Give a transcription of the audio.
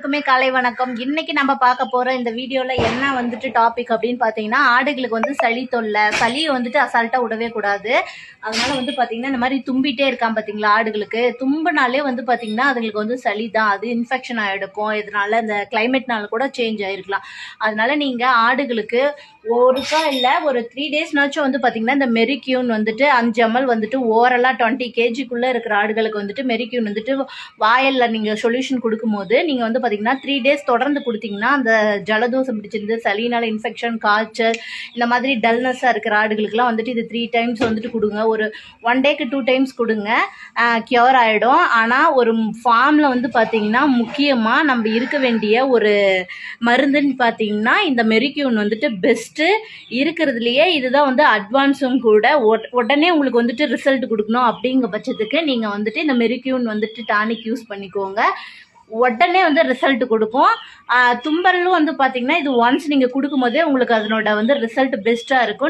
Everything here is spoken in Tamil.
காலை வணக்கம். இன்னைக்கு நம்ம பார்க்க போற இந்த வீடியோல என்ன வந்துட்டு டாபிக் அப்படின்னு பாத்தீங்கன்னா, ஆடுகளுக்கு வந்து சளி தொல்லை. சளியை வந்துட்டு அசால்ட்டா விடவே கூடாது. அதனால வந்து பாத்தீங்கன்னா இந்த மாதிரி தும்பிட்டே இருக்கான் பாத்தீங்களா, ஆடுகளுக்கு தும்பினாலே வந்து பாத்தீங்கன்னா அதுங்களுக்கு வந்து சளி தான். அது இன்ஃபெக்ஷன் ஆகிடுக்கும். இதனால இந்த கிளைமேட்னால கூட சேஞ்ச் ஆயிருக்கலாம். அதனால நீங்க ஆடுகளுக்கு ஒருக்கா இல்லை ஒரு 3 டேஸ்னாச்சும் வந்து பார்த்தீங்கன்னா இந்த மெரிக்யூன் வந்துட்டு 5 ml வந்துட்டு ஓரலாக 20 kgக்குள்ளே இருக்கிற ஆடுகளுக்கு வந்துட்டு மெரிக்யூன் வந்துட்டு வாயலில் நீங்கள் சொல்யூஷன் கொடுக்கும்போது நீங்கள் வந்து பார்த்தீங்கன்னா 3 டேஸ் தொடர்ந்து கொடுத்தீங்கன்னா அந்த ஜலதோஷம் பிடிச்சிருந்து சளினால இன்ஃபெக்ஷன், காய்ச்சல், இந்த மாதிரி டல்னஸாக இருக்கிற ஆடுகளுக்குலாம் வந்துட்டு இது 3 டைம்ஸ் வந்துட்டு கொடுங்க. ஒரு 1 டேக்கு 2 டைம்ஸ் கொடுங்க, க்யூர் ஆகிடும். ஆனால் ஒரு ஃபார்மில் வந்து பார்த்தீங்கன்னா முக்கியமாக நம்ம இருக்க வேண்டிய ஒரு மருந்துன்னு பார்த்தீங்கன்னா இந்த மெரிக்யூன் வந்துட்டு பெஸ்ட்டு இருக்கிறதுலையே. இதுதான் வந்து அட்வான்ஸும் கூட. உடனே உங்களுக்கு வந்துட்டு ரிசல்ட் கொடுக்கணும் அப்படிங்கிற பட்சத்துக்கு நீங்கள் வந்துட்டு இந்த மெரிக்யூன் வந்துட்டு டானிக் யூஸ் பண்ணிக்கோங்க. உடனே வந்து ரிசல்ட் கொடுக்கும். தும்பலும் வந்து பார்த்தீங்கன்னா இது ஒன்ஸ் நீங்கள் கொடுக்கும் போதே உங்களுக்கு அதனோட வந்து ரிசல்ட் பெஸ்ட்டாக இருக்கும்.